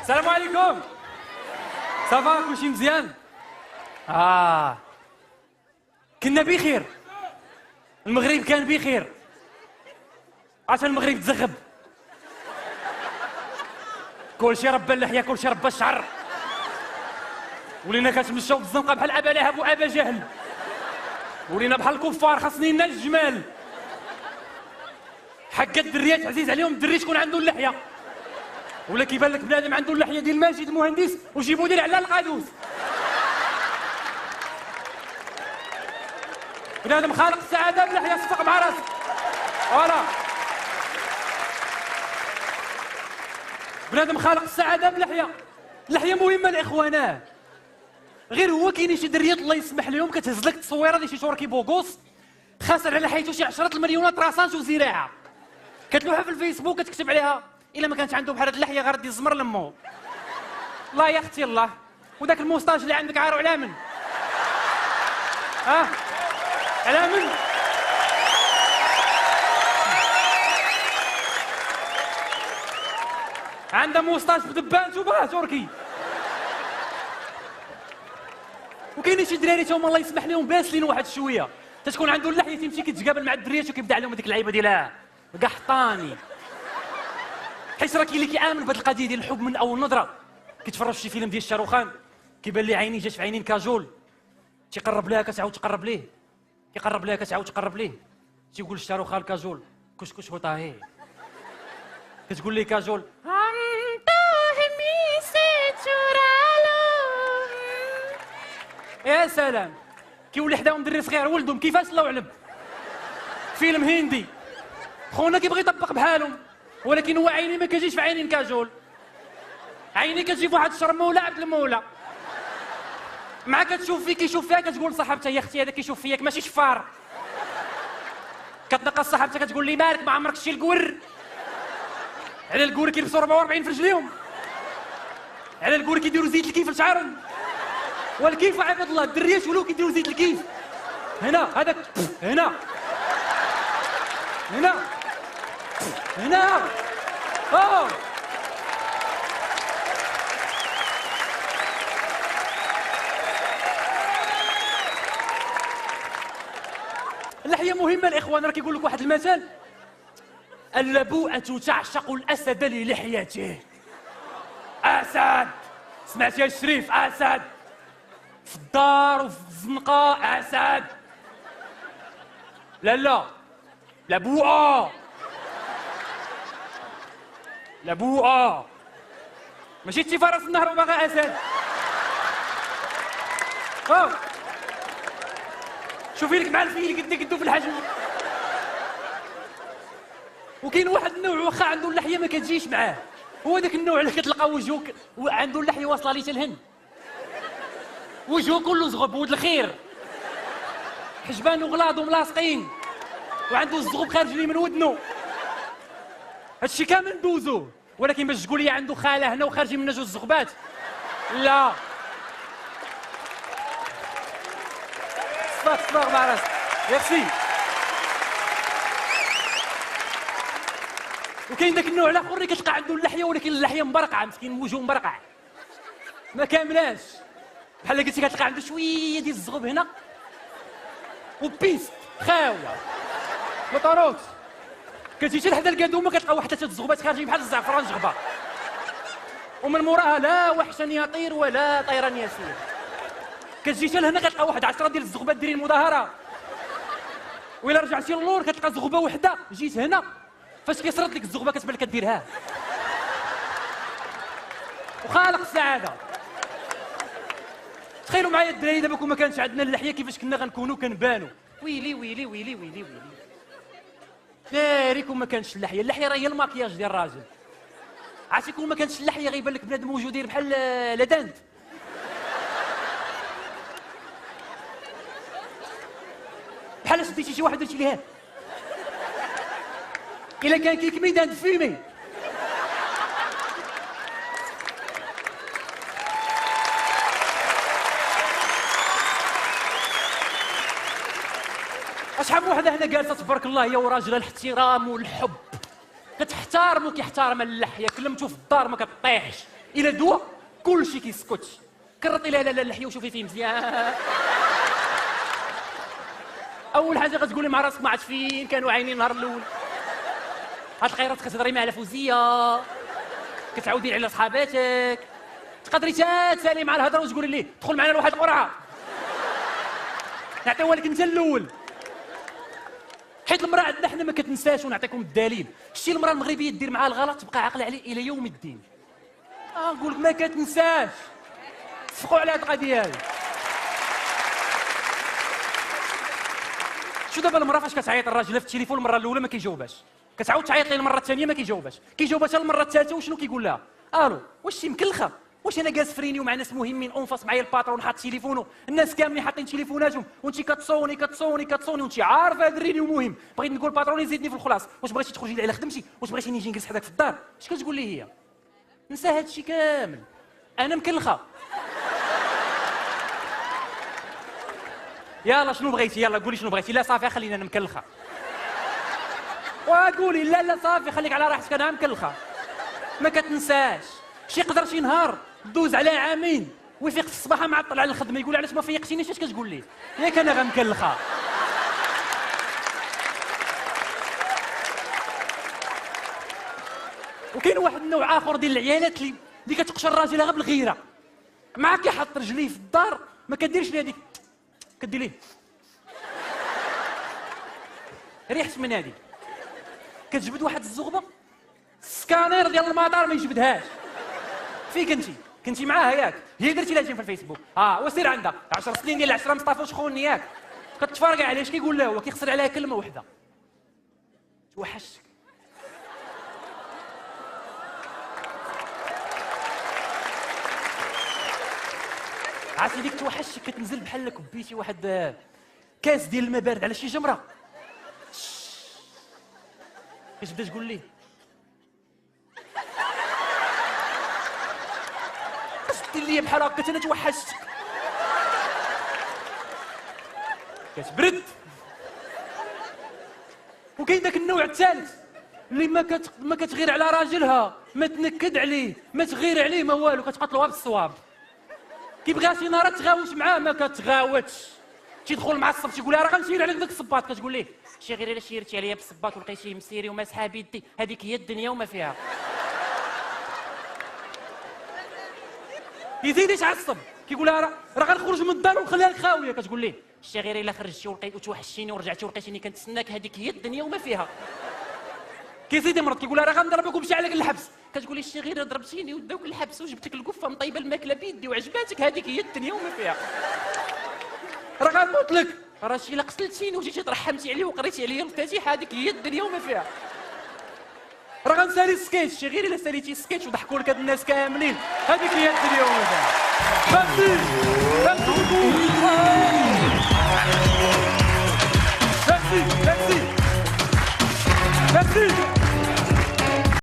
السلام عليكم. صافا كلشي مزيان؟ كنا بخير، المغرب كان بخير عشان المغرب تزغب. كلشي ربى اللحيه، كلشي ربى الشعر، ولينا كتمشاو بالزنقه بحال ابا لهب وابا جهل، ولينا بحال الكفار خاصني لنا الجمال. حق الدريات عزيز عليهم الدري تكون عنده اللحيه، ولا كيبان لك بنادم عنده اللحيه ديال ماجد المهندس وجيبوا لي على القادوس. بنادم خالق السعاده بلحيه، صفق مع راسك. فوالا بنادم خالق السعاده بلحيه. اللحيه مهمه لاخواناه، غير هو كاين شي دريات الله يسمح لهم كتهز لك التصويره ديال شي شوركي بوغوس خاسر على حيته شي 10 المليونات راسانج وزراعه، كتلوحها في الفيسبوك كتكتب عليها الا ما كانش عنده بحال هاد اللحيه غادي يزمر لمو. الله يا اختي الله، وداك الموستاج اللي عندك عارو على من؟ على من؟ عندها موستاج بدبان شوفها تركي. وكاينين شي دراري تاهما الله يسمح لهم باسلين واحد شويه، تتكون عنده اللحيه تيمشي كيتقابل مع الدريات وكيبدا عليهم هذيك اللعيبه ديال قحطاني. حيت راه كاين اللي كيامن بهذه القضيه ديال الحب من اول نظره. كيتفرج في شي فيلم ديال الشاروخان كيبان ليه عيني جات في عينين كاجول، تيقرب لها كتعاود تقرب ليه، كيقرب لها كتعاود تقرب ليه، تيقول الشاروخان كاجول كشكش هو طاهي، كتقول ليه كاجول يا سلام. كيولي حداهم دري صغير ولدهم كيفاش الله اعلم، فيلم هندي خونا كيبغي يطبق بحالهم، ولكن هو عيني ما كتجيش في عينين كاجول، عيني كتجي في واحد الشرموله عبد المولى. مع كتشوف فيك كيشوف فيها كتقول صاحبتها يا اختي هذا كيشوف فيك ماشي شفار. كتنقص صاحبتها كتقول لي مالك ما عمرك شتي القور؟ على القور كيلبسوا 44 في رجليهم، على القور كيديروا زيت الكيف لشعرهم. والكيف عباد الله الدريات ولاو كيديروا زيت الكيف هنا، هذاك هنا هنا هنا. اللحيه مهمه الاخوان. راه كيقول لك واحد المثل، اللبوءة تعشق الاسد للحيته. اسد، سمعتي يا الشريف؟ اسد في الدار وفي الزنقه، اسد. لا لبوءة، لبوءة ماشي تي فرس النهر وباغي اسد. شوفي لك مع الفيل قدو في الحجم. وكاين واحد النوع واخا عنده اللحيه ما كتجيش معاه، هو داك النوع اللي كتلقى وجهه عنده اللحيه واصله ليه الهن، وجهه كله زغب ود الخير، حجبانو غلاض وملاصقين، وعنده الزغب خارج لي من ودنو. هادشي كامل ندوزوه، ولكن باش تقول لي عنده خاله هنا وخارجين منها جوج زغبات، لا. صفاق مع راسك. ميرسي. وكاين داك النوع الاخر اللي كتلقى عنده اللحيه ولكن اللحيه مبرقعه، مسكين وجهه مبرقع ما كاملاش، بحال قلتي كتلقى عنده شويه ديال الزغب هنا وبيست خاويه مطروط. كتجي لحدا القادومه كتلقى واحد 3 الزغبات خارجين بحال الزعفران جغبه، ومن موراها لا وحشا يطير ولا طيرا يسير. كتجي حتى لهنا كتلقى واحد 10 ديال الزغبات دايرين مظاهره، وإلا رجعتي للور كتلقى زغبه وحده. جيت هنا فاش كيصرد لك الزغبه كتبان لك كديرها، وخالق السعاده. تخيلوا معايا الدراري دابا كون ما كانش عندنا اللحيه كيفاش كنا غنكونوا كنبانوا. ويلي ويلي ويلي ويلي ويلي ناري كون ما كانش اللحيه. اللحيه راه هي الماكياج ديال الراجل. عرفتي كون ما كانش اللحيه غيبان لك بنادم موجودين بحال لادانت. بحال شديتي شي واحد درتي ليه الا كان كيكمي دان فيمي. شحال من وحده هنا جالسه تبارك الله هي وراجلها الاحترام والحب، كتحتارمو كيحتارم اللحيه، كلمتو في الدار ما كطيحش، الا دوا كلشي كيسكت، كرطي لها لا اللحيه وشوفي فيه مزيان. اول حاجه غتقولي مع راسك ما عرفت فين كانوا عيني النهار الاول، هاد القيرات كتهضري مع على فوزيه، كتعاودي على صحاباتك، تقدري تسالي مع الهضره وتقولي ليه دخل معنا لواحد القرعه نعطيوها لك انت الاول. حيت المراه عندنا حنا ما كتنساش، ونعطيكم الدليل، شتي المراه المغربيه دير معاها الغلط تبقى عاقله عليه الى يوم الدين. نقول لك ما كتنساش، تفقوا على هاد القضيه هادي. شو دابا المراه فاش كتعيط الراجل في التليفون المره الاولى ما كيجاوبهاش، كتعاود تعيط ليه المره الثانيه ما كيجاوبهاش، كيجاوبها حتى المره الثالثه، وشنو كيقول لها؟ الو واش شي مكلخه؟ واش انا جالس فريني ومع ناس مهمين انفاس معايا الباترون حاط تليفونه، الناس كاملين حاطين تليفوناتهم وانت كتصوني وانت عارفه هذا الرينيو مهم، بغيت نقول الباترون يزيدني في الخلاص، واش بغيتي تخرجي لي على خدمتي؟ واش بغيتي نجي نجلس حداك في الدار؟ اش كتقول لي هي؟ نسى هذا الشيء كامل، انا مكلخه. يلا شنو بغيتي؟ يلا قولي شنو بغيتي. لا صافي خلينا انا مكلخه. وقولي لا صافي خليك على راحتك انا مكلخه. ما كتنساش، شي يقدر شي نهار دوز على عامين ويفيق في الصباح معطل على الخدمه يقول علاش ما فيقتينيش، اش كتقول لي؟ ياك انا غنكلخه. وكاين واحد النوع اخر ديال العيالات اللي كتقشر راجلها غير بالغيره، معاك كيحط رجليه في الدار ما كديرش ليه هذيك، كدير ليه ريحت من هذيك، كتجبد واحد الزغبه السكانير ديال المطار ما يجبدهاش. فين كنتي معاها ياك؟ هي درتي لها في الفيسبوك، وسير عندها 10 سنين ديال العشره مصطفى شخون ياك، كتفرقع عليه. اش كيقول لها هو؟ كيخسر عليها كلمه واحده، توحشتك. عرفتي ديك توحشتك كتنزل بحال كبيتي واحد كاس ديال الماء بارد على شي جمره، كتبدا تقول ليه دير لي بحال هكا انا توحشتك، كتبرد. وكاين داك النوع الثالث اللي ما كتغير على راجلها، ما تنكد عليه، ما تغير عليه، ما والو، كتقتلوها بالصواب. كيبغيها شي نهار تغاوش معاه ما كتغاوتش، تيدخل مع الصب تيقول لها راه غنشير عليك داك الصباط، كتقول ليه شي غير الا شيرتي عليا بالصباط ولقيتيه مسيري وماسحه بيدي، هذيك هي الدنيا وما فيها. يزيد يتعصب كيقول لها راه غنخرج من الدار ونخليها لك خاويه، كتقول ليه شي غير الا خرجتي ولقيت وتوحشتيني ورجعتي ولقيتيني كنتسناك، هذيك هي الدنيا وما فيها. كيزيد يمرض كيقول لها راه غنضربك ومشي عليك الحبس، كتقولي شي غير ضربتيني وداوك الحبس وجبتك القفه مطيبه الماكله بيدي وعجباتك، هذيك هي الدنيا وما فيها. راه غنموت لك، راه شي الا قتلتيني وجيتي ترحمتي عليه وقريتي عليا الفاتحه، هذيك هي الدنيا وما فيها. راه غنسالي السكيتش، شي غير الا ساليتي السكيتش وضحكوا لك هاد الناس كاملين، هذيك هي الدنيا وما فيها. فهمتي؟ فهمتي؟